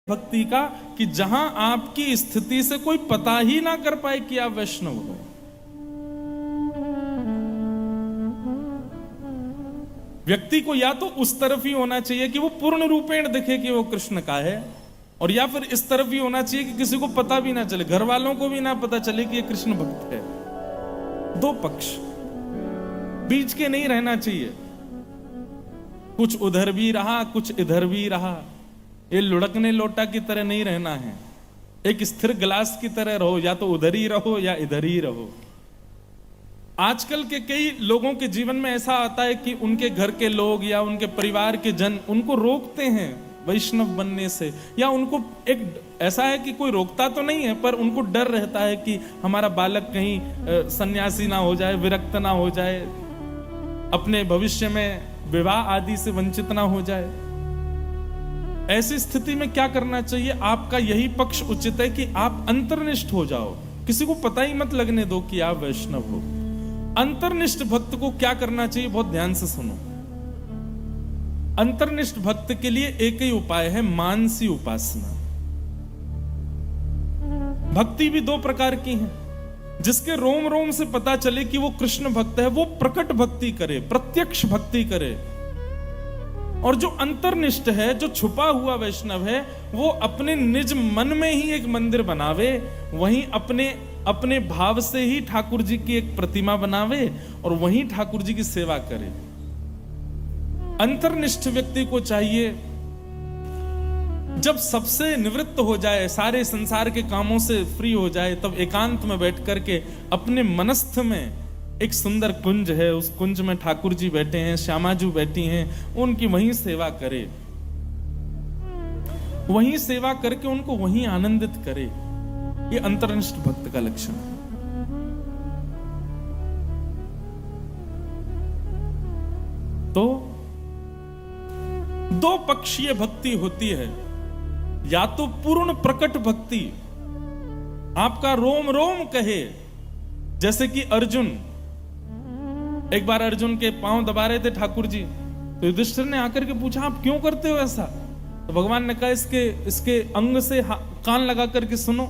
भक्ति का कि जहां आपकी स्थिति से कोई पता ही ना कर पाए कि आप वैष्णव हो। व्यक्ति को या तो उस तरफ ही होना चाहिए कि वो पूर्ण रूपेण दिखे कि वो कृष्ण का है, और या फिर इस तरफ ही होना चाहिए कि किसी को पता भी ना चले, घर वालों को भी ना पता चले कि ये कृष्ण भक्त है। दो पक्ष, बीच के नहीं रहना चाहिए। कुछ उधर भी रहा, कुछ इधर भी रहा। ये लुढ़कने लोटा की तरह नहीं रहना है। एक स्थिर गिलास की तरह रहो, या तो उधर ही रहो या इधर ही रहो। आजकल के कई लोगों के जीवन में ऐसा आता है कि उनके घर के लोग या उनके परिवार के जन उनको रोकते हैं वैष्णव बनने से, या उनको एक ऐसा है कि कोई रोकता तो नहीं है पर उनको डर रहता है कि हमारा बालक कहीं सन्यासी ना हो जाए, विरक्त ना हो जाए, अपने भविष्य में विवाह आदि से वंचित ना हो जाए। ऐसी स्थिति में क्या करना चाहिए? आपका यही पक्ष उचित है कि आप अंतर्निष्ठ हो जाओ, किसी को पता ही मत लगने दो कि आप वैष्णव हो। अंतर्निष्ठ भक्त को क्या करना चाहिए? बहुत ध्यान से सुनो। अंतर्निष्ठ भक्त के लिए एक ही उपाय है, मानसी उपासना। भक्ति भी दो प्रकार की है। जिसके रोम रोम से पता चले कि वो कृष्ण भक्त है, वो प्रकट भक्ति करे, प्रत्यक्ष भक्ति करे। और जो अंतर्निष्ठ है, जो छुपा हुआ वैष्णव है, वो अपने निज मन में ही एक मंदिर बनावे, वहीं अपने भाव से ही ठाकुर जी की एक प्रतिमा बनावे और वहीं ठाकुर जी की सेवा करे। अंतर्निष्ठ व्यक्ति को चाहिए जब सबसे निवृत्त हो जाए, सारे संसार के कामों से फ्री हो जाए, तब एकांत में बैठ करके अपने मनस्थ में एक सुंदर कुंज है, उस कुंज में ठाकुर जी बैठे हैं, श्यामाजू बैठी हैं, उनकी वहीं सेवा करे, वहीं सेवा करके उनको वहीं आनंदित करे। ये अंतर्निष्ठ भक्त का लक्षण है। तो दो पक्षीय भक्ति होती है, या तो पूर्ण प्रकट भक्ति, आपका रोम रोम कहे, जैसे कि अर्जुन। एक बार अर्जुन के पांव दबा रहे थे ठाकुर जी, तो युधिष्ठिर ने आकर के पूछा आप क्यों करते हो ऐसा? तो भगवान ने कहा इसके अंग से कान लगा करके सुनो।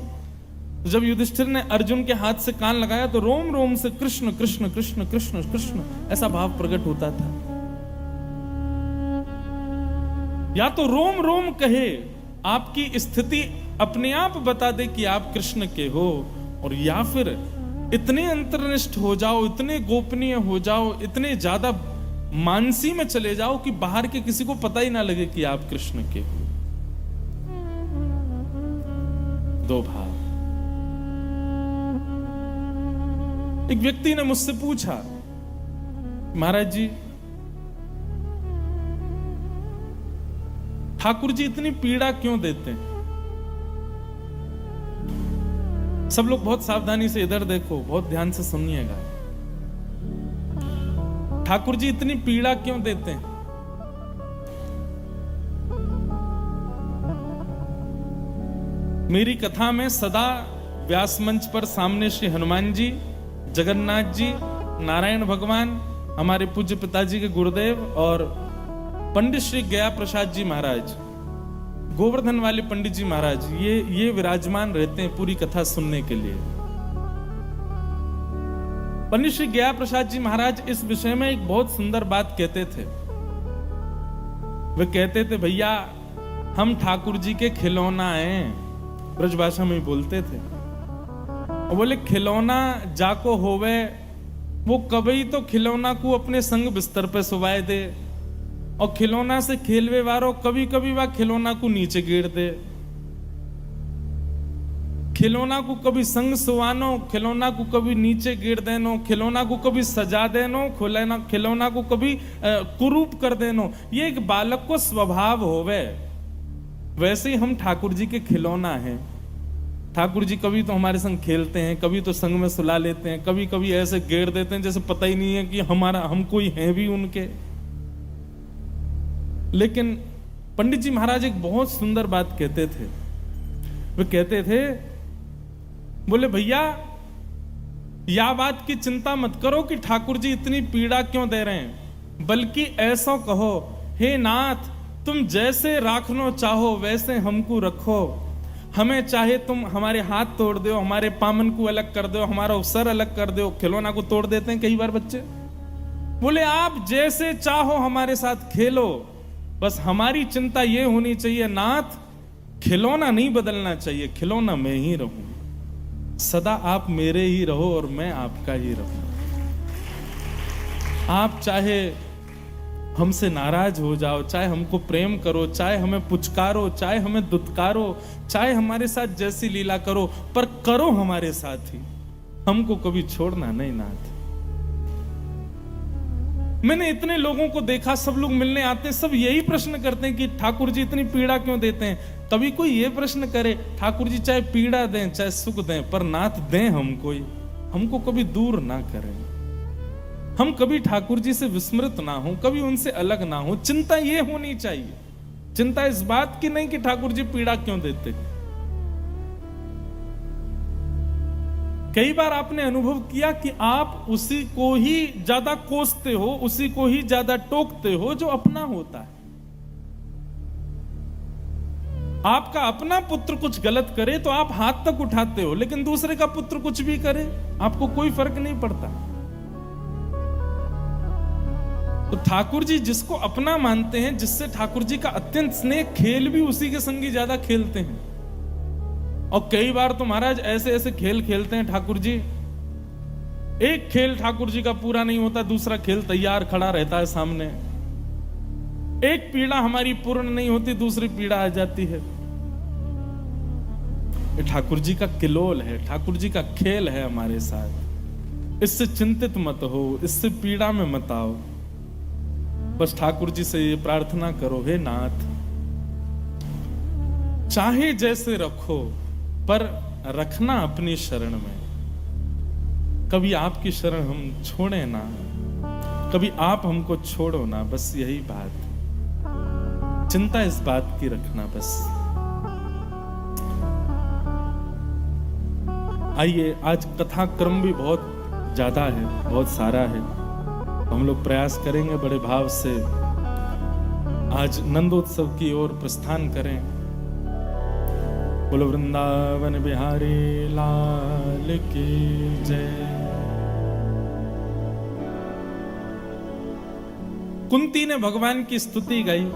तो जब युधिष्ठिर ने अर्जुन के हाथ से कान लगाया तो रोम रोम से कृष्ण कृष्ण कृष्ण कृष्ण कृष्ण ऐसा भाव प्रकट होता था। या तो रोम रोम कहे, आपकी स्थिति अपने आप बता दे कि आप कृष्ण के हो, और या फिर इतने अंतर्निष्ठ हो जाओ, इतने गोपनीय हो जाओ, इतने ज्यादा मानसी में चले जाओ कि बाहर के किसी को पता ही ना लगे कि आप कृष्ण के हो। दो भाव। एक व्यक्ति ने मुझसे पूछा, महाराज जी ठाकुर जी इतनी पीड़ा क्यों देते हैं? सब लोग बहुत सावधानी से इधर देखो, बहुत ध्यान से सुनिएगा। ठाकुर जी इतनी पीड़ा क्यों देते हैं? मेरी कथा में सदा व्यास मंच पर सामने श्री हनुमान जी, जगन्नाथ जी, नारायण भगवान, हमारे पूज्य पिताजी के गुरुदेव और पंडित श्री गया प्रसाद जी महाराज, गोवर्धन वाले पंडित जी महाराज, ये विराजमान रहते हैं पूरी कथा सुनने के लिए। पंडित श्री गया प्रसाद जी महाराज इस विषय में एक बहुत सुंदर बात कहते थे। वे कहते थे, भैया हम ठाकुर जी के खिलौना हैं, ब्रजभाषा में बोलते थे। और बोले खिलौना जाको होवे, वो कभी तो खिलौना को अपने संग बिस्तर पे सुवाए दे, और खिलौना से खेलवे वारो कभी कभी वह खिलौना को नीचे गिर दे। खिलौना को कभी संग सुवानो, खिलौना को कभी नीचे गिर देनो, खिलौना को कभी सजा देनो, खिलौना को कभी कुरूप कर देनो। ये एक बालक को स्वभाव होवे। वैसे ही हम ठाकुर जी के खिलौना हैं। ठाकुर जी कभी तो हमारे संग खेलते हैं, कभी तो संग में सुला लेते हैं, कभी कभी ऐसे गिर देते हैं जैसे पता ही नहीं है कि हम कोई हैं भी उनके। लेकिन पंडित जी महाराज एक बहुत सुंदर बात कहते थे। वे कहते थे, बोले भैया या बात की चिंता मत करो कि ठाकुर जी इतनी पीड़ा क्यों दे रहे हैं, बल्कि ऐसा कहो, हे नाथ तुम जैसे राखनो चाहो वैसे हमको रखो, हमें चाहे तुम हमारे हाथ तोड़ दो, हमारे पामन को अलग कर दो, हमारा सर अलग कर दो। खिलौना को तोड़ देते हैं कई बार बच्चे। बोले आप जैसे चाहो हमारे साथ खेलो, बस हमारी चिंता ये होनी चाहिए नाथ, खिलौना नहीं बदलना चाहिए, खिलौना मैं ही रहूं, सदा आप मेरे ही रहो और मैं आपका ही रहूं। आप चाहे हमसे नाराज हो जाओ, चाहे हमको प्रेम करो, चाहे हमें पुचकारो, चाहे हमें दुत्कारो, चाहे हमारे साथ जैसी लीला करो, पर करो हमारे साथ ही, हमको कभी छोड़ना नहीं नाथ। मैंने इतने लोगों को देखा, सब लोग मिलने आते हैं, सब यही प्रश्न करते हैं कि ठाकुर जी इतनी पीड़ा क्यों देते हैं। कभी कोई ये प्रश्न करे ठाकुर जी चाहे पीड़ा दें चाहे सुख दें, पर नाथ दें हमको कभी दूर ना करें, हम कभी ठाकुर जी से विस्मृत ना हो, कभी उनसे अलग ना हो। चिंता ये होनी चाहिए, चिंता इस बात की नहीं कि ठाकुर जी पीड़ा क्यों देते। कई बार आपने अनुभव किया कि आप उसी को ही ज्यादा कोसते हो, उसी को ही ज्यादा टोकते हो जो अपना होता है। आपका अपना पुत्र कुछ गलत करे तो आप हाथ तक उठाते हो, लेकिन दूसरे का पुत्र कुछ भी करे आपको कोई फर्क नहीं पड़ता। तो ठाकुर जी जिसको अपना मानते हैं, जिससे ठाकुर जी का अत्यंत स्नेह, खेल भी उसी के संगी ज्यादा खेलते हैं। और कई बार तो महाराज ऐसे ऐसे खेल खेलते हैं ठाकुर जी, एक खेल ठाकुर जी का पूरा नहीं होता, दूसरा खेल तैयार खड़ा रहता है सामने। एक पीड़ा हमारी पूर्ण नहीं होती, दूसरी पीड़ा आ जाती है। ये ठाकुर जी का किलोल है, ठाकुर जी का खेल है हमारे साथ। इससे चिंतित मत हो, इससे पीड़ा में मत आओ। बस ठाकुर जी से ये प्रार्थना करो, हे नाथ चाहे जैसे रखो, पर रखना अपनी शरण में। कभी आपकी शरण हम छोड़े ना, कभी आप हमको छोड़ो ना, बस यही बात। चिंता इस बात की रखना बस। आइए, आज कथा क्रम भी बहुत ज्यादा है, बहुत सारा है। हम लोग प्रयास करेंगे बड़े भाव से आज नंदोत्सव की ओर प्रस्थान करें। बोलो वृंदावन बिहारी लाल की जय। कुंती ने भगवान की स्तुति गाई,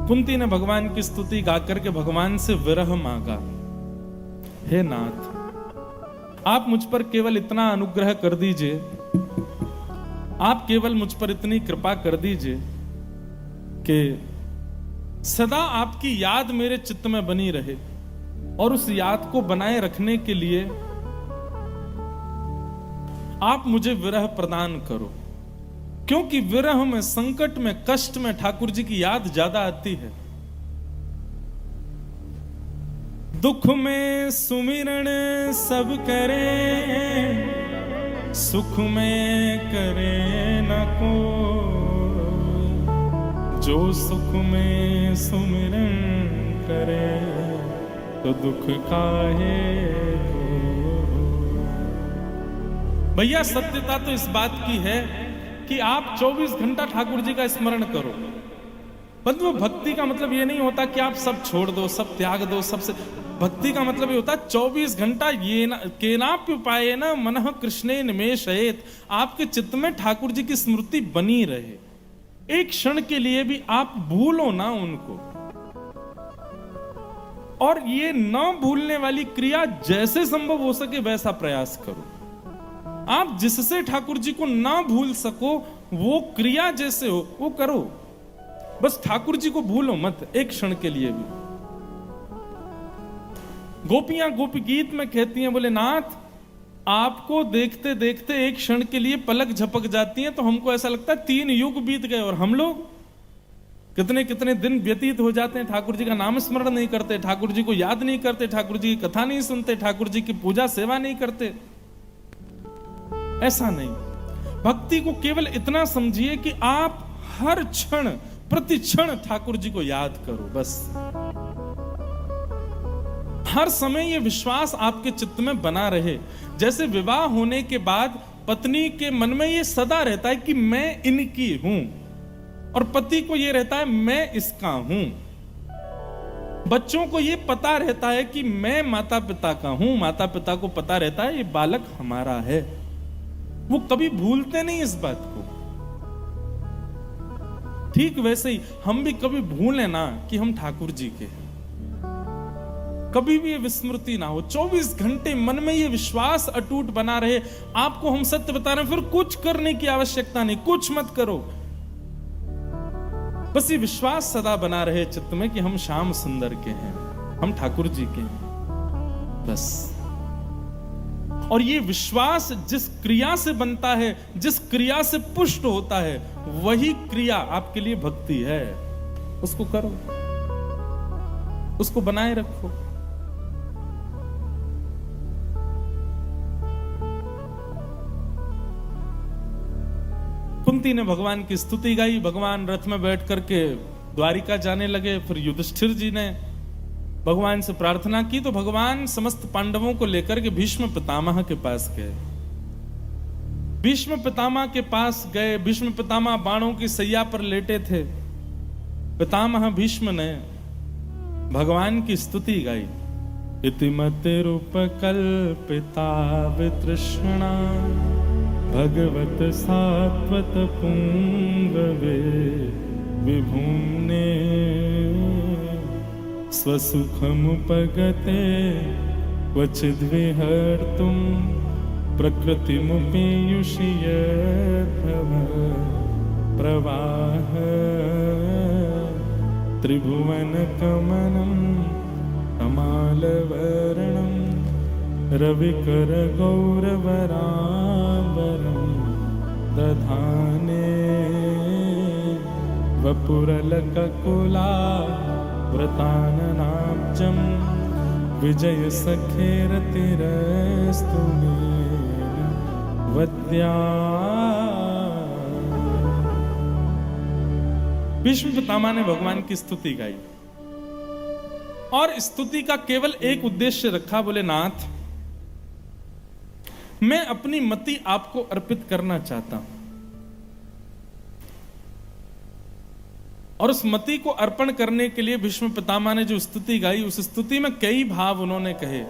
कुंती ने भगवान की स्तुति गाकर के भगवान से विरह मांगा। हे नाथ, आप मुझ पर केवल इतना अनुग्रह कर दीजिए, आप केवल मुझ पर इतनी कृपा कर दीजिए कि सदा आपकी याद मेरे चित्त में बनी रहे, और उस याद को बनाए रखने के लिए आप मुझे विरह प्रदान करो। क्योंकि विरह में, संकट में, कष्ट में ठाकुर जी की याद ज्यादा आती है। दुख में सुमिरन सब करें, सुख में करे न को, जो सुख में सुमिरन करे तो दुख काहे को। भैया सत्यता तो इस बात की है कि आप 24 घंटा ठाकुर जी का स्मरण करो। परंतु भक्ति का मतलब ये नहीं होता कि आप सब छोड़ दो, सब त्याग दो, सबसे। भक्ति का मतलब ये होता है 24 घंटा ये ना केनाप्युपायेन मनः कृष्णे निमेषयेत्, आपके चित्त में ठाकुर जी की स्मृति बनी रहे। एक क्षण के लिए भी आप भूलो ना उनको। और ये न भूलने वाली क्रिया जैसे संभव हो सके वैसा प्रयास करो। आप जिससे ठाकुर जी को ना भूल सको वो क्रिया जैसे हो वो करो, बस ठाकुर जी को भूलो मत एक क्षण के लिए भी। गोपियां गोपी गीत में कहती हैं, बोले नाथ आपको देखते देखते एक क्षण के लिए पलक झपक जाती हैं, तो हमको ऐसा लगता है 3 युग बीत गए। और हम लोग कितने कितने दिन व्यतीत हो जाते हैं, ठाकुर जी का नाम स्मरण नहीं करते, ठाकुर जी को याद नहीं करते, ठाकुर जी की कथा नहीं सुनते, ठाकुर जी की पूजा सेवा नहीं करते। ऐसा नहीं, भक्ति को केवल इतना समझिए कि आप हर क्षण प्रति क्षण ठाकुर जी को याद करो। बस हर समय ये विश्वास आपके चित्त में बना रहे। जैसे विवाह होने के बाद पत्नी के मन में ये सदा रहता है कि मैं इनकी हूं, और पति को यह रहता है मैं इसका हूं। बच्चों को यह पता रहता है कि मैं माता पिता का हूं, माता पिता को पता रहता है ये बालक हमारा है। वो कभी भूलते नहीं इस बात को। ठीक वैसे ही हम भी कभी भूलें ना कि हम ठाकुर जी के हैं। कभी भी ये विस्मृति ना हो, 24 घंटे मन में ये विश्वास अटूट बना रहे। आपको हम सत्य बता रहे हैं, फिर कुछ करने की आवश्यकता नहीं, कुछ मत करो, बस ये विश्वास सदा बना रहे चित्त में कि हम श्याम सुंदर के हैं, हम ठाकुर जी के हैं, बस। और ये विश्वास जिस क्रिया से बनता है, जिस क्रिया से पुष्ट होता है, वही क्रिया आपके लिए भक्ति है। उसको करो, उसको बनाए रखो। कुंती ने भगवान की स्तुति गाई, भगवान रथ में बैठ करके द्वारिका जाने लगे। फिर युधिष्ठिर जी ने भगवान से प्रार्थना की तो भगवान समस्त पांडवों को लेकर के भीष्म पितामह के पास गए। भीष्म पितामह के पास गए। भीष्म पितामह बाणों की सैया पर लेटे थे। पितामह भीष्म ने भगवान की स्तुति गाई। इतिमतिरुपकल्पिता वितृष्णा भगवत सात्वत पुंगवे विभुम्ने स्वसुखमुपगते क्वचिद्विहर्तुं प्रकृतिमुपेयुषि यद्भव प्रवाह त्रिभुवनकमनं कमालवर्णं रविकर गौरवराम्बरं दधाने वपुरलककुला व्रताननाब्जं विजय सखेरतिरस्तु वद्या। भीष्म पितामह ने भगवान की स्तुति गाई और स्तुति का केवल एक उद्देश्य रखा। बोले नाथ, मैं अपनी मति आपको अर्पित करना चाहता हूं और उस मति को अर्पण करने के लिए भीष्म पितामह ने जो स्तुति गाई, उस स्तुति में कई भाव उन्होंने कहे।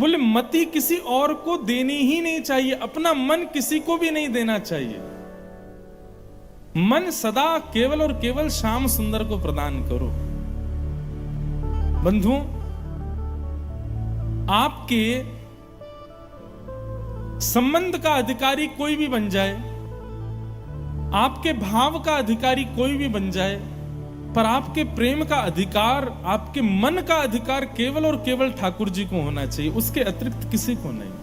बोले मति किसी और को देनी ही नहीं चाहिए, अपना मन किसी को भी नहीं देना चाहिए। मन सदा केवल और केवल श्याम सुंदर को प्रदान करो। बंधुओं, आपके संबंध का अधिकारी कोई भी बन जाए, आपके भाव का अधिकारी कोई भी बन जाए, पर आपके प्रेम का अधिकार, आपके मन का अधिकार केवल और केवल ठाकुर जी को होना चाहिए, उसके अतिरिक्त किसी को नहीं।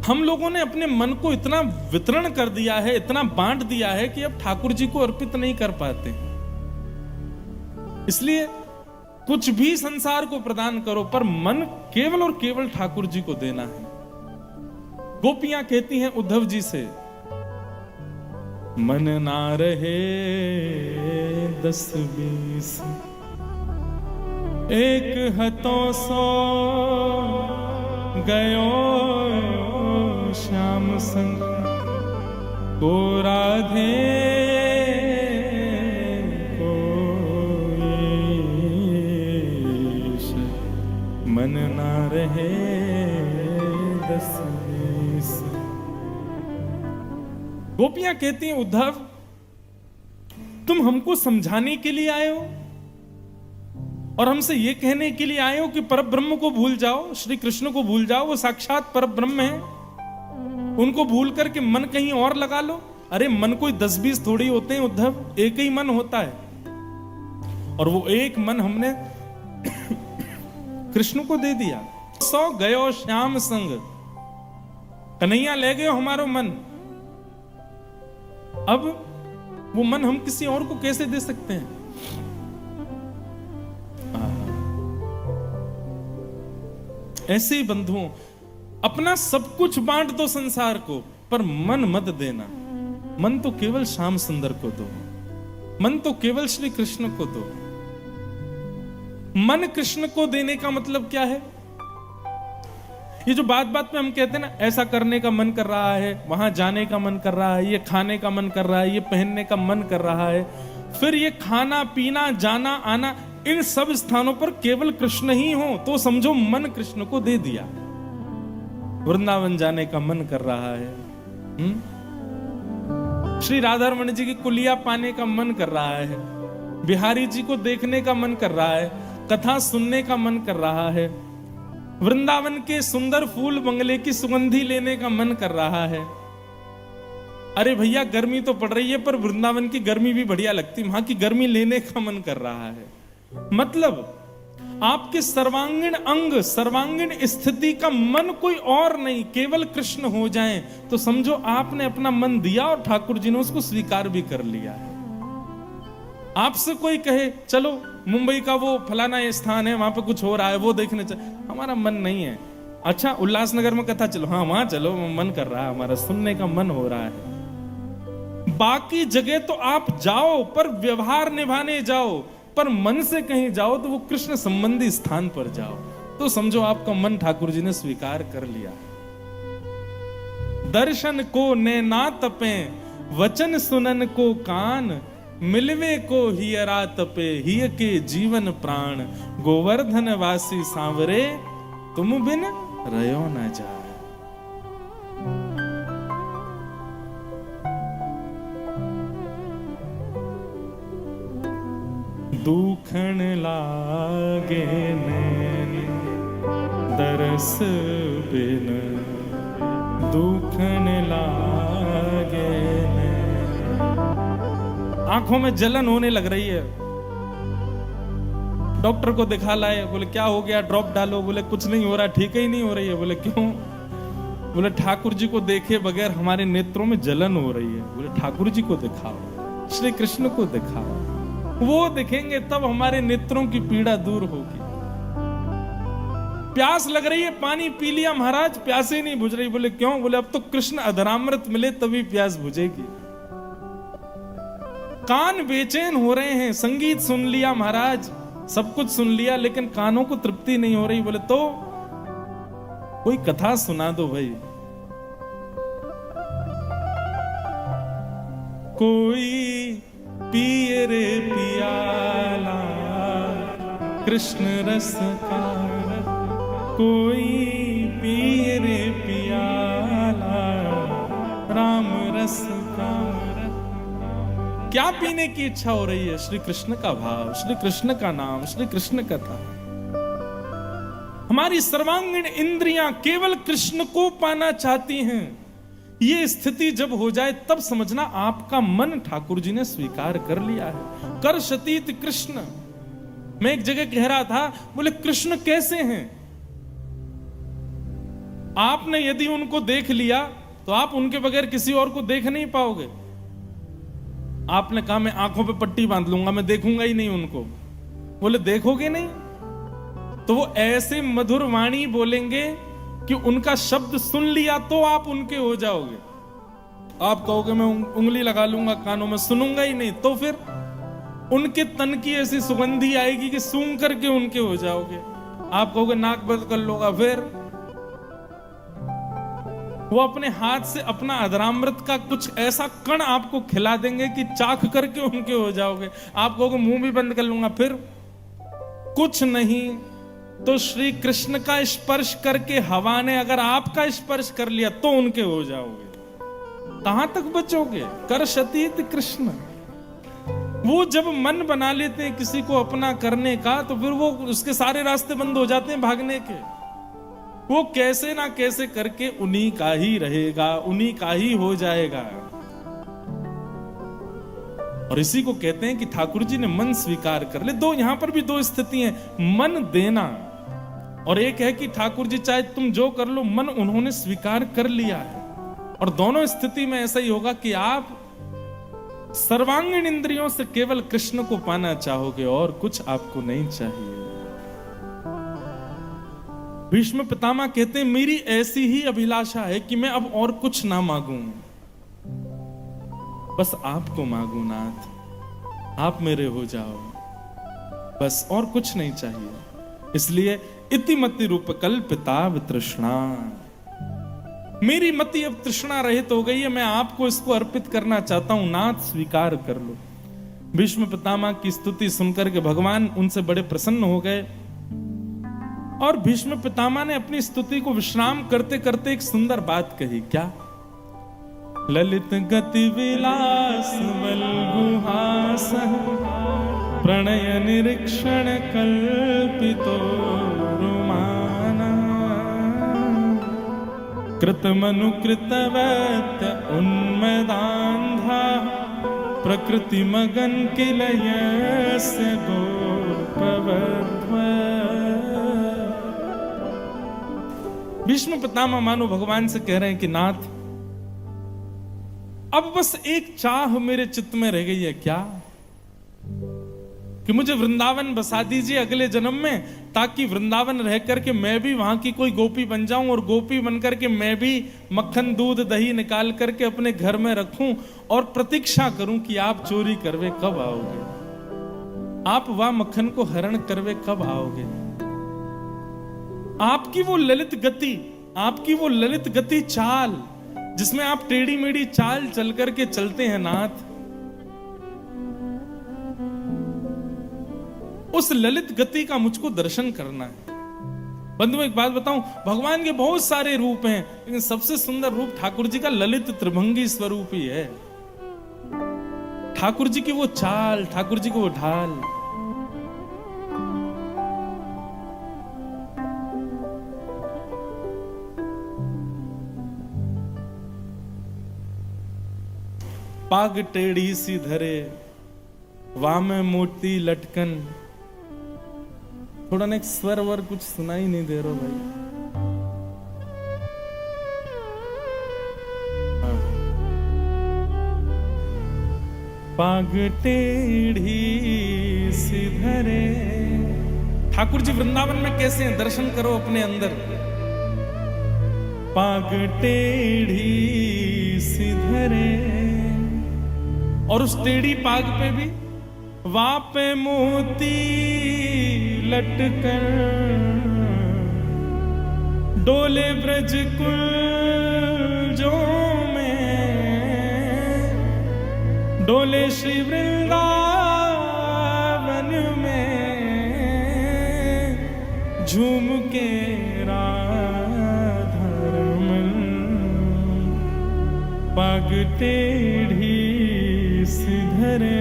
हम लोगों ने अपने मन को इतना वितरण कर दिया है, इतना बांट दिया है कि अब ठाकुर जी को अर्पित नहीं कर पाते। इसलिए कुछ भी संसार को प्रदान करो, पर मन केवल और केवल ठाकुर जी को देना है। गोपियां कहती हैं उद्धव जी से, मन ना रहे 10-20 एक हथों सो गयो श्याम संग को राधे कोई मन ना रहे 10-20। गोपियां कहती हैं उद्धव, तुम हमको समझाने के लिए आए हो और हमसे यह कहने के लिए आए हो कि परब्रह्म को भूल जाओ, श्री कृष्ण को भूल जाओ, वो साक्षात परब्रह्म है, उनको भूल करके मन कहीं और लगा लो। अरे मन कोई 10-20 थोड़ी होते हैं उद्धव, एक ही मन होता है और वो एक मन हमने कृष्ण को दे दिया। सो गयो श्याम संग, कन्हैया ले गयो हमारो मन। अब वो मन हम किसी और को कैसे दे सकते हैं? ऐसे ही बंधुओं, अपना सब कुछ बांट दो संसार को, पर मन मत देना। मन तो केवल श्याम सुंदर को दो, मन तो केवल श्री कृष्ण को दो। मन कृष्ण को देने का मतलब क्या है? ये जो बात बात पे हम कहते हैं ना, ऐसा करने का मन कर रहा है, वहां जाने का मन कर रहा है, ये खाने का मन कर रहा है, ये पहनने का मन कर रहा है, फिर ये खाना पीना जाना आना, इन सब स्थानों पर केवल कृष्ण ही हो, तो समझो मन कृष्ण को दे दिया। वृंदावन जाने का मन कर रहा है, श्री राधा रमण जी की कुलिया पाने का मन कर रहा है, बिहारी जी को देखने का मन कर रहा है, कथा सुनने का मन कर रहा है, वृंदावन के सुंदर फूल बंगले की सुगंधी लेने का मन कर रहा है। अरे भैया गर्मी तो पड़ रही है, पर वृंदावन की गर्मी भी बढ़िया लगती, वहां की गर्मी लेने का मन कर रहा है। मतलब आपके सर्वांगीण अंग, सर्वांगीण स्थिति का मन कोई और नहीं, केवल कृष्ण हो जाएं, तो समझो आपने अपना मन दिया और ठाकुर जी ने उसको स्वीकार भी कर लिया है। आपसे कोई कहे चलो मुंबई का वो फलाना स्थान है, वहां पे कुछ हो रहा है, वो देखने चल, हमारा मन नहीं है। अच्छा उल्लासनगर में कथा, चलो हाँ वहां चलो, मन कर रहा है, हमारा सुनने का मन हो रहा है। बाकी जगह तो आप जाओ, पर व्यवहार निभाने जाओ, पर मन से कहीं जाओ तो वो कृष्ण संबंधी स्थान पर जाओ, तो समझो आपका मन ठाकुर जी ने स्वीकार कर लिया। दर्शन को नैना तपे, वचन सुनन को कान, मिलवे को हियरा तपे, हिय के जीवन प्राण, गोवर्धन वासी सांवरे, तुम बिन रयो न जाए। दुखन लागे नैन दरस बिन, दुखन लागे नैन। आंखों में जलन होने लग रही है, डॉक्टर को दिखा लाए, बोले क्या हो गया, ड्रॉप डालो, बोले कुछ नहीं हो रहा, ठीक ही नहीं हो रही है। बोले क्यों? बोले ठाकुर जी को देखे बगैर हमारे नेत्रों में जलन हो रही है। बोले ठाकुर जी को दिखाओ, श्री कृष्ण को दिखाओ, वो दिखेंगे तब हमारे नेत्रों की पीड़ा दूर होगी। प्यास लग रही है, पानी पी लिया महाराज, प्यास ही नहीं बुझ रही। बोले क्यों? बोले अब तो कृष्ण अधरामृत मिले तभी प्यास बुझेगी। कान बेचैन हो रहे हैं, संगीत सुन लिया महाराज, सब कुछ सुन लिया, लेकिन कानों को तृप्ति नहीं हो रही। बोले तो कोई कथा सुना दो भाई। कोई पिए रे पियाला कृष्ण रस का, कोई पिए रे पियाला राम रस का। क्या पीने की इच्छा हो रही है? श्री कृष्ण का भाव, श्री कृष्ण का नाम, श्री कृष्ण कथा। हमारी सर्वांगीण इंद्रियां केवल कृष्ण को पाना चाहती हैं। ये स्थिति जब हो जाए तब समझना आपका मन ठाकुर जी ने स्वीकार कर लिया है। कर शतीत कृष्ण। मैं एक जगह कह रहा था, बोले कृष्ण कैसे हैं? आपने यदि उनको देख लिया तो आप उनके बगैर किसी और को देख नहीं पाओगे। आपने कहा मैं आंखों पे पट्टी बांध लूंगा, मैं देखूंगा ही नहीं उनको। बोले देखोगे नहीं तो वो ऐसे मधुर वाणी बोलेंगे कि उनका शब्द सुन लिया तो आप उनके हो जाओगे। आप कहोगे मैं उंगली लगा लूंगा कानों में, सुनूंगा ही नहीं, तो फिर उनके तन की ऐसी सुगंधी आएगी कि सूंघ करके उनके हो जाओगे। आप कहोगे नाक बंद कर लोगा, फिर वो अपने हाथ से अपना अधरामृत का कुछ ऐसा कण आपको खिला देंगे कि चाख करके उनके हो जाओगे। आप कहोगे मुंह भी बंद कर लूंगा, फिर कुछ नहीं तो श्री कृष्ण का स्पर्श करके हवा ने अगर आपका स्पर्श कर लिया तो उनके हो जाओगे। कहां तक बचोगे? कर शतीत कृष्ण। वो जब मन बना लेते हैं किसी को अपना करने का, तो फिर वो उसके सारे रास्ते बंद हो जाते हैं भागने के। वो कैसे ना कैसे करके उन्हीं का ही रहेगा, उन्हीं का ही हो जाएगा। और इसी को कहते हैं कि ठाकुर जी ने मन स्वीकार कर ले। दो यहां पर भी दो स्थिति है, मन देना और एक है कि ठाकुर जी चाहे तुम जो कर लो, मन उन्होंने स्वीकार कर लिया है। और दोनों स्थिति में ऐसा ही होगा कि आप सर्वांगीण इंद्रियों से केवल कृष्ण को पाना चाहोगे और कुछ आपको नहीं चाहिए। भीष्म पितामह कहते हैं मेरी ऐसी ही अभिलाषा है कि मैं अब और कुछ ना मांगूं, बस आपको मांगू नाथ, आप मेरे हो जाओ, बस और कुछ नहीं चाहिए। इसलिए इति मति रूप कल्पिता तृष्णा, मेरी मति अब तृष्णा रहित हो गई है, मैं आपको इसको अर्पित करना चाहता हूं, नाथ स्वीकार कर लो। भीष्म पितामह की स्तुति सुनकर के भगवान उनसे बड़े प्रसन्न हो गए और भीष्म पितामह ने अपनी स्तुति को विश्राम करते करते एक सुंदर बात कही। क्या? ललित गति विलास बल गुहास प्रणय निरीक्षण कल्पितो रुमाना कृतमनुकृत वैत्य उन्मदान्धा प्रकृति मगन किलयस्य गोपवध्व। भीष्म पितामह मानो भगवान से कह रहे हैं कि नाथ, अब बस एक चाह मेरे चित्त में रह गई है। क्या? कि मुझे वृंदावन बसा दीजिए अगले जन्म में, ताकि वृंदावन रह करके मैं भी वहां की कोई गोपी बन जाऊं और गोपी बन करके मैं भी मक्खन दूध दही निकाल करके अपने घर में रखूं और प्रतीक्षा करूं कि आप चोरी करवे कब आओगे, आप वह मक्खन को हरण करवे कब आओगे। आपकी वो ललित गति, आपकी वो ललित गति चाल जिसमें आप टेढ़ी मेढ़ी चाल चल करके चलते हैं नाथ, उस ललित गति का मुझको दर्शन करना है। बंधुओं एक बात बताऊं, भगवान के बहुत सारे रूप हैं, लेकिन सबसे सुंदर रूप ठाकुर जी का ललित त्रिभंगी स्वरूप ही है। ठाकुर जी की वो चाल, ठाकुर जी की वो ढाल। पाग टेढ़ी सी धरे वाम मोती लटकन। थोड़ा ना एक स्वर वर कुछ सुनाई नहीं दे रहा भाई। पाग टेढ़ी सी धरे। ठाकुर जी वृंदावन में कैसे हैं, दर्शन करो अपने अंदर। पाग टेढ़ी सी धरे और उस टेढ़ी पाग पे भी वापे मोती लटकर डोले ब्रज कुंजों में, डोले श्री वृंदावन में झूम के राधा रमन। पाग टेढ़ी सी धरे,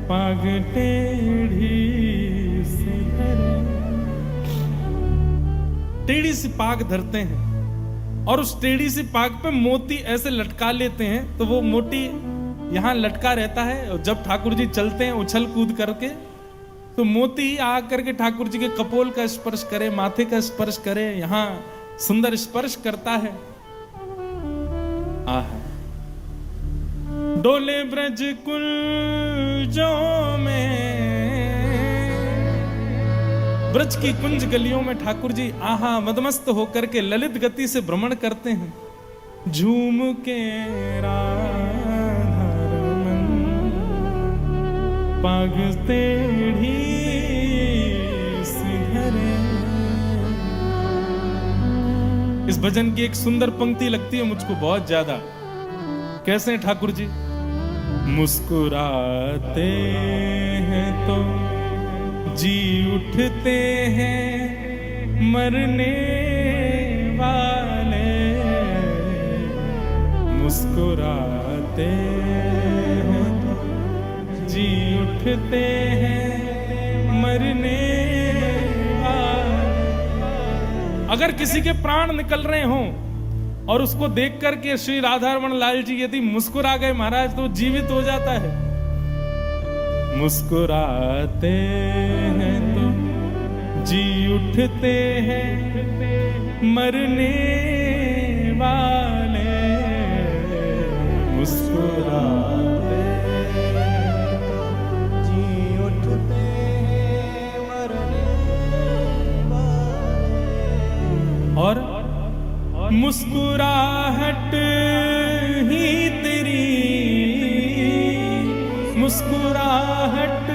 पाग टेढ़ी सी धरे। टेढ़ी सी पाग धरते हैं और उस टेढ़ी सी पाग पे मोती ऐसे लटका लेते हैं, तो वो मोती यहां लटका रहता है और जब ठाकुर जी चलते हैं उछल कूद करके, तो मोती आ करके ठाकुर जी के कपोल का स्पर्श करे, माथे का स्पर्श करे, यहां सुंदर स्पर्श करता है। आहा। डोले ब्रज कुंजों में, ब्रज की कुंज गलियों में ठाकुर जी आहा मदमस्त होकर के ललित गति से भ्रमण करते हैं। झूम के राधा रमन, पाग टेढ़ी सी धरे। इस भजन की एक सुंदर पंक्ति लगती है मुझको बहुत ज्यादा। कैसे हैं ठाकुर जी? मुस्कुराते हैं तो जी उठते हैं मरने वाले, मुस्कुराते हैं तो जी उठते हैं मरने वाले। अगर किसी के प्राण निकल रहे हों और उसको देख करके श्री राधारमण लाल जी यदि मुस्कुरा गए महाराज, तो जीवित हो जाता है। मुस्कुराते हैं तो जी उठते हैं मरने वाले, मुस्कुराते जी उठते हैं मरने वाले। और मुस्कुराहट ही तेरी, मुस्कुराहट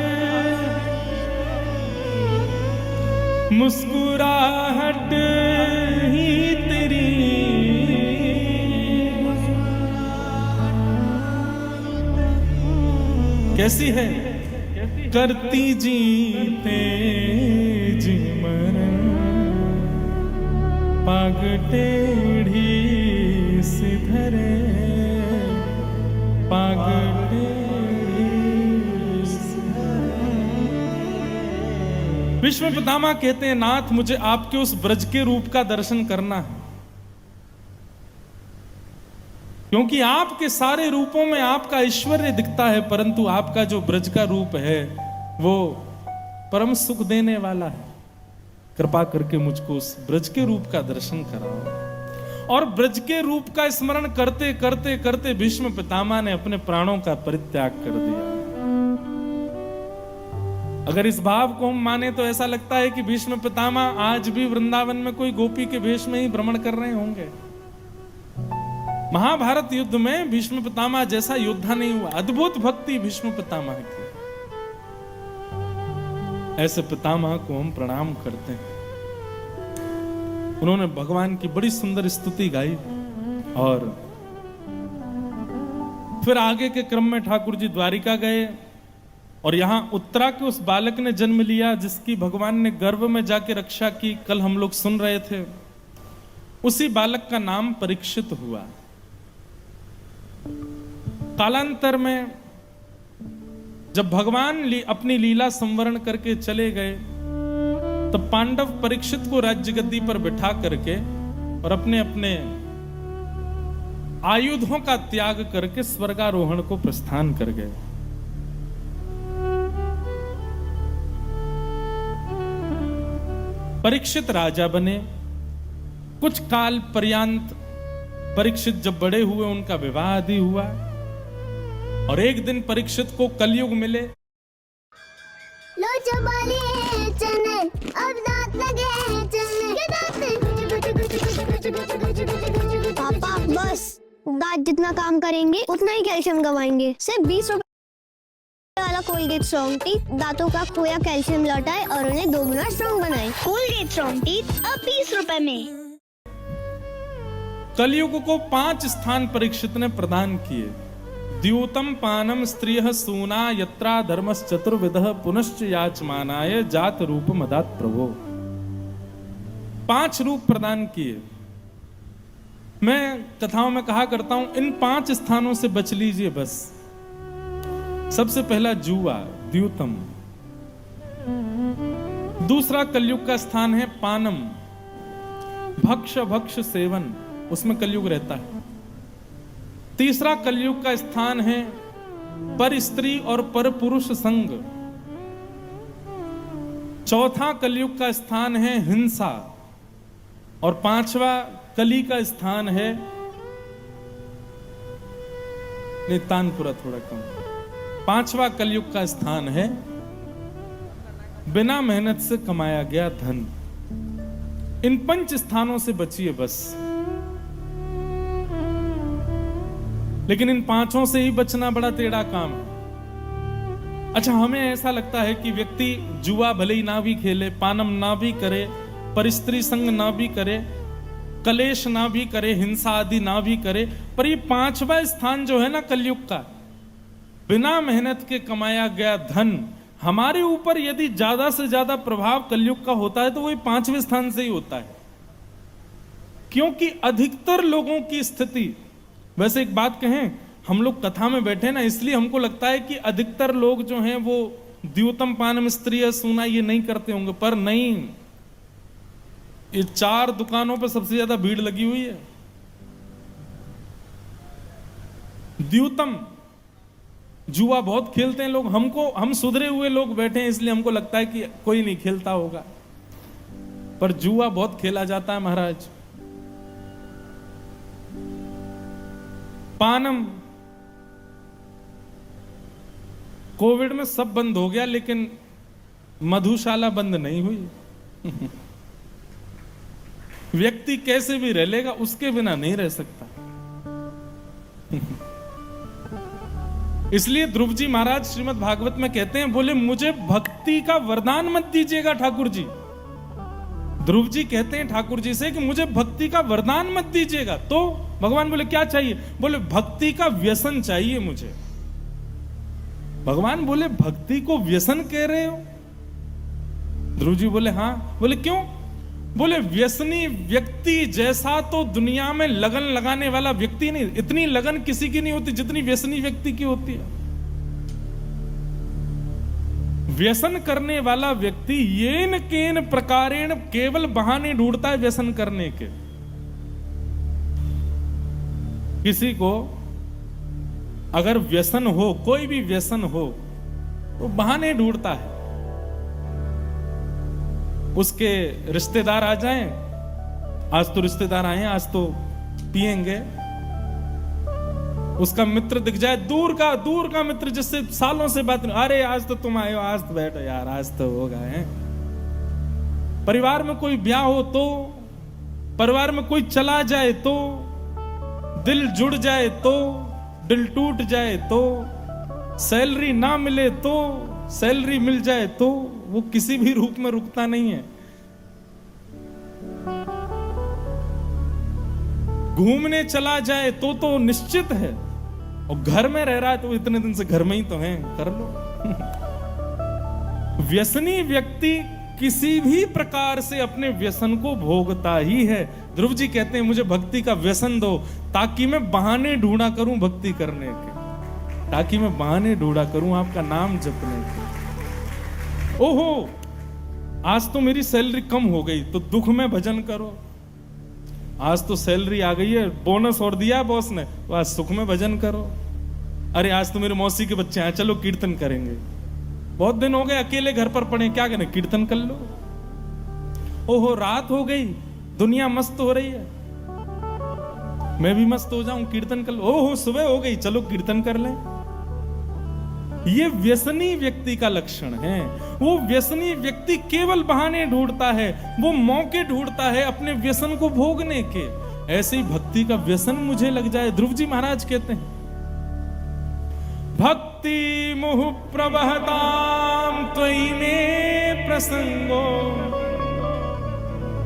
मुस्कुराहट ही तेरी कैसी है, करती जीते जी मरण, पग टेढ़ी सिधरे, पग टेढ़ी सिधरे। विश्व पितामह कहते हैं, नाथ मुझे आपके उस ब्रज के रूप का दर्शन करना है, क्योंकि आपके सारे रूपों में आपका ऐश्वर्य दिखता है, परंतु आपका जो ब्रज का रूप है वो परम सुख देने वाला है। कृपा करके मुझको उस ब्रज के रूप का दर्शन कराओ। और ब्रज के रूप का स्मरण करते करते करते भीष्म पितामह ने अपने प्राणों का परित्याग कर दिया। अगर इस भाव को हम माने तो ऐसा लगता है कि भीष्म पितामह आज भी वृंदावन में कोई गोपी के वेश में ही भ्रमण कर रहे होंगे। महाभारत युद्ध में भीष्म पितामह जैसा योद्धा नहीं हुआ। अद्भुत भक्ति भीष्म पितामह की। ऐसे पितामह को हम प्रणाम करते हैं। उन्होंने भगवान की बड़ी सुंदर स्तुति गाई और फिर आगे के क्रम में ठाकुर जी द्वारिका गए और यहां उत्तरा के उस बालक ने जन्म लिया जिसकी भगवान ने गर्भ में जाके रक्षा की। कल हम लोग सुन रहे थे। उसी बालक का नाम परीक्षित हुआ। कालांतर में जब भगवान अपनी लीला संवरण करके चले गए तब पांडव परीक्षित को राज्य गद्दी पर बिठा करके और अपने अपने आयुधों का त्याग करके स्वर्गारोहण को प्रस्थान कर गए। परीक्षित राजा बने। कुछ काल पर्यंत परीक्षित जब बड़े हुए उनका विवाह आदि हुआ और एक दिन परीक्षित को कलयुग मिले। लो चबाले चने, अब दांत लगे चने, पापा बस दांत जितना काम करेंगे उतना ही कैल्शियम गवाएंगे। सिर्फ 20 रुपए वाला कोलगेट स्ट्रॉन्ग टीथ दांतों का खोया कैल्शियम लौटाए और उन्हें 2 गुना स्ट्रॉन्ग बनाए। कोलगेट स्ट्रॉन्ग टीथ अब 20 रुपए में। कलयुग को 5 स्थान परीक्षित ने प्रदान किए। द्यूतम पानम स्त्रियः सूना यत्रा धर्मस् चतुर्विधः पुनश्च याचमानाय जात रूप मदात प्रभो। 5 रूप प्रदान किए। मैं कथाओं में कहा करता हूं इन 5 स्थानों से बच लीजिए बस। सबसे पहला जुआ द्यूतम। दूसरा कलयुग का स्थान है पानम, भक्ष भक्ष सेवन, उसमें कलयुग रहता है। तीसरा कलयुग का स्थान है पर स्त्री और पर पुरुष संग। चौथा कलयुग का स्थान है हिंसा और 5वां कली का स्थान है तानपुरा थोड़ा कम। 5वां कलयुग का स्थान है बिना मेहनत से कमाया गया धन। इन 5 स्थानों से बचिए बस। लेकिन इन 5 से ही बचना बड़ा टेढ़ा काम है। अच्छा, हमें ऐसा लगता है कि व्यक्ति जुआ भले ही ना भी खेले, पानम ना भी करे, परिस्त्री संग ना भी करे, कलेश ना भी करे, हिंसा आदि ना भी करे, पर ये 5वां स्थान जो है ना कलयुग का, बिना मेहनत के कमाया गया धन, हमारे ऊपर यदि ज्यादा से ज्यादा प्रभाव कलयुग का होता है तो वही 5वें स्थान से ही होता है। क्योंकि अधिकतर लोगों की स्थिति, वैसे एक बात कहें, हम लोग कथा में बैठे ना इसलिए हमको लगता है कि अधिकतर लोग जो हैं वो द्यूतम पानम स्त्रियः सूना ये नहीं करते होंगे, पर नहीं। ये 4 दुकानों पर सबसे ज्यादा भीड़ लगी हुई है। द्यूतम जुआ बहुत खेलते हैं लोग। हम सुधरे हुए लोग बैठे हैं इसलिए हमको लगता है कि कोई नहीं खेलता होगा, पर जुआ बहुत खेला जाता है महाराज। पानम, कोविड में सब बंद हो गया लेकिन मधुशाला बंद नहीं हुई। व्यक्ति कैसे भी रह लेगा, उसके बिना नहीं रह सकता। इसलिए ध्रुव जी महाराज श्रीमद् भागवत में कहते हैं, बोले मुझे भक्ति का वरदान मत दीजिएगा ठाकुर जी, ध्रुव जी कहते हैं ठाकुर जी से कि मुझे भक्ति का वरदान मत दीजिएगा। तो भगवान बोले क्या चाहिए? बोले भक्ति का व्यसन चाहिए मुझे। भगवान बोले भक्ति को व्यसन कह रहे हो? ध्रुव जी बोले हाँ। बोले क्यों? बोले व्यसनी व्यक्ति जैसा तो दुनिया में लगन लगाने वाला व्यक्ति नहीं, इतनी लगन किसी की नहीं होती जितनी व्यसनी व्यक्ति की होती है। व्यसन करने वाला व्यक्ति येन केन प्रकारेण केवल बहाने ढूंढता है व्यसन करने के। किसी को अगर व्यसन हो, कोई भी व्यसन हो, तो बहाने ढूंढता है। उसके रिश्तेदार आ जाएं, आज तो रिश्तेदार आए हैं, आज तो पिएंगे। उसका मित्र दिख जाए, दूर का मित्र जिससे सालों से बात नहीं, अरे आज तो तुम आए हो, आज तो बैठो यार, आज तो हो गए हैं। परिवार में कोई ब्याह हो तो, परिवार में कोई चला जाए तो, दिल जुड़ जाए तो, दिल टूट जाए तो, सैलरी ना मिले तो, सैलरी मिल जाए तो, वो किसी भी रूप में रुकता नहीं है। घूमने चला जाए तो निश्चित है, और घर में रह रहा है तो इतने दिन से घर में ही तो हैं, कर लो। व्यसनी व्यक्ति किसी भी प्रकार से अपने व्यसन को भोगता ही है। ध्रुव जी कहते हैं मुझे भक्ति का व्यसन दो ताकि मैं बहाने ढूंढा करूं भक्ति करने के, ताकि मैं बहाने ढूंढा करूं आपका नाम जपने के। ओहो आज तो मेरी सैलरी कम हो गई तो दुख में भजन करो, आज तो सैलरी आ गई है, बोनस और दिया है बॉस ने, तो आज सुख में भजन करो। अरे आज तो मेरे मौसी के बच्चे हैं, चलो कीर्तन करेंगे। बहुत दिन हो गए अकेले घर पर पड़े, क्या करें, कीर्तन कर लो। ओहो रात हो गई, दुनिया मस्त हो रही है, मैं भी मस्त हो जाऊं, कीर्तन कर लो। ओहो सुबह हो गई, चलो कीर्तन कर लें। ये व्यसनी व्यक्ति का लक्षण है। वो व्यसनी व्यक्ति केवल बहाने ढूंढता है, वो मौके ढूंढता है अपने व्यसन को भोगने के। ऐसे ही भक्ति का व्यसन मुझे लग जाए। ध्रुव जी महाराज कहते हैं भक्ति मुहु प्रवहताम त्वयि में प्रसंगो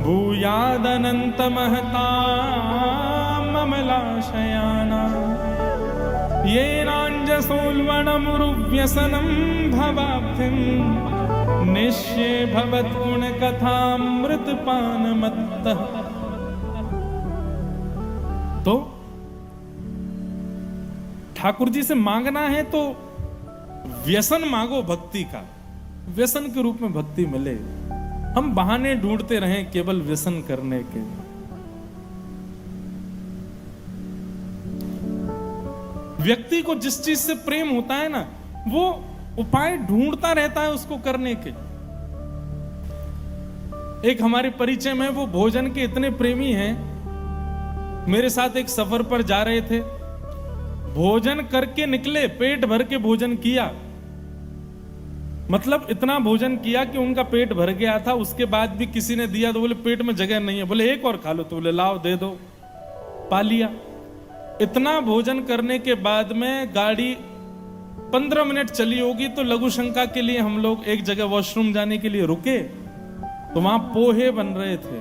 भूयादनंत महताम अमलाशयाना ये नांजसोल्वणमुरुव्यसनं भवाब्धिं निश्ये भवद्गुण कथामृतपानमत्तः। तो ठाकुर जी से मांगना है तो व्यसन मांगो भक्ति का, व्यसन के रूप में भक्ति मिले। हम बहाने ढूंढते रहें केवल व्यसन करने के। व्यक्ति को जिस चीज से प्रेम होता है ना, वो उपाय ढूंढता रहता है उसको करने के। एक हमारे परिचय में वो भोजन के इतने प्रेमी हैं, मेरे साथ एक सफर पर जा रहे थे, भोजन करके निकले, पेट भर के भोजन किया, मतलब इतना भोजन किया कि उनका पेट भर गया था। उसके बाद भी किसी ने दिया तो बोले पेट में जगह नहीं है, बोले एक और खा लो, तो बोले लाओ दे दो, पा लिया। इतना भोजन करने के बाद में गाड़ी 15 मिनट चली होगी तो लघु शंका के लिए हम लोग एक जगह वॉशरूम जाने के लिए रुके, तो वहां पोहे बन रहे थे।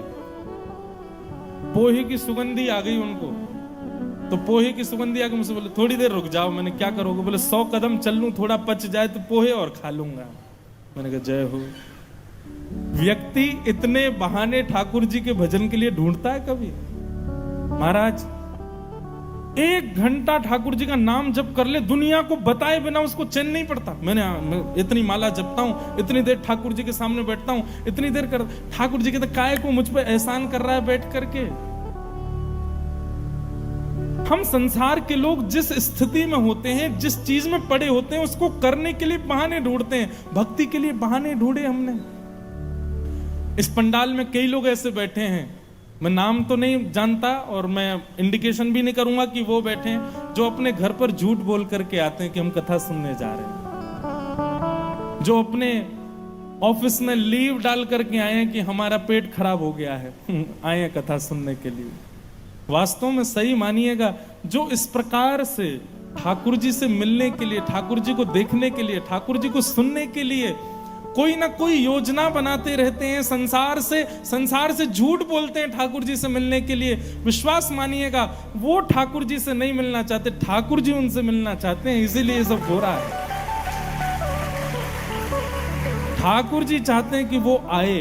पोहे की सुगंधी आ गई उनको, तो पोहे की सुगंधी आके मुझसे बोले थोड़ी देर रुक जाओ। मैंने क्या करोगे? बोले 100 कदम चल लूं, थोड़ा पच जाए तो पोहे और खा लूंगा। मैंने कहा जय हो। व्यक्ति इतने बहाने ठाकुर जी के भजन के लिए ढूंढता है कभी? महाराज 1 घंटा ठाकुर जी का नाम जप कर ले, दुनिया को बताए बिना उसको चैन नहीं पड़ता। मैं इतनी माला जपता हूं, इतनी देर ठाकुर जी के सामने बैठता हूं, इतनी देर कर ठाकुर जी कहते काय को मुझ पे एहसान कर रहा है बैठ करके। हम संसार के लोग जिस स्थिति में होते हैं, जिस चीज में पड़े होते हैं, उसको करने के लिए बहाने ढूंढते हैं। भक्ति के लिए बहाने ढूंढे हमने। इस पंडाल में कई लोग ऐसे बैठे हैं, मैं नाम तो नहीं जानता और मैं इंडिकेशन भी नहीं करूंगा कि वो बैठे हैं, जो अपने घर पर झूठ बोल करके आते हैं कि हम कथा सुनने जा रहे हैं, जो अपने ऑफिस में लीव डाल करके आए हैं कि हमारा पेट खराब हो गया है, आए हैं कथा सुनने के लिए। वास्तव में सही मानिएगा, जो इस प्रकार से ठाकुर जी से मिलने के लिए, ठाकुर जी को देखने के लिए, ठाकुर जी को सुनने के लिए कोई ना कोई योजना बनाते रहते हैं, संसार से झूठ बोलते हैं ठाकुर जी से मिलने के लिए। विश्वास मानिएगा, वो ठाकुर जी से नहीं मिलना चाहते, ठाकुर जी उनसे मिलना चाहते हैं, इसीलिए ये सब हो रहा है। ठाकुर जी चाहते हैं कि वो आए,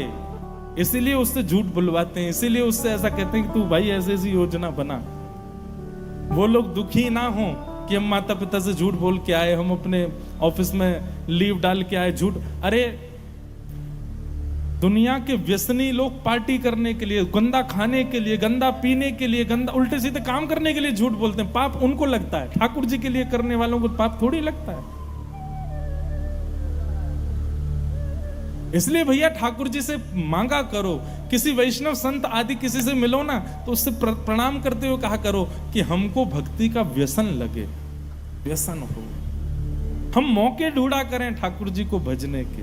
इसीलिए उससे झूठ बुलवाते हैं, इसीलिए उससे ऐसा कहते हैं कि तू भाई ऐसी ऐसी योजना बना। वो लोग दुखी ना हो कि हम माता पिता से झूठ बोल के आए, हम अपने ऑफिस में लीव डाल के आए, झूठ। अरे दुनिया के व्यसनी लोग पार्टी करने के लिए, गंदा खाने के लिए, गंदा पीने के लिए, गंदा उल्टे सीधे काम करने के लिए झूठ बोलते हैं, पाप उनको लगता है, ठाकुर जी के लिए करने वालों को पाप थोड़ी लगता है। इसलिए भैया ठाकुर जी से मांगा करो, किसी वैष्णव संत आदि किसी से मिलो ना तो उससे प्रणाम करते हुए कहा करो कि हमको भक्ति का व्यसन लगे, व्यसन हो, हम मौके ढूंढा करें ठाकुर जी को भजने के।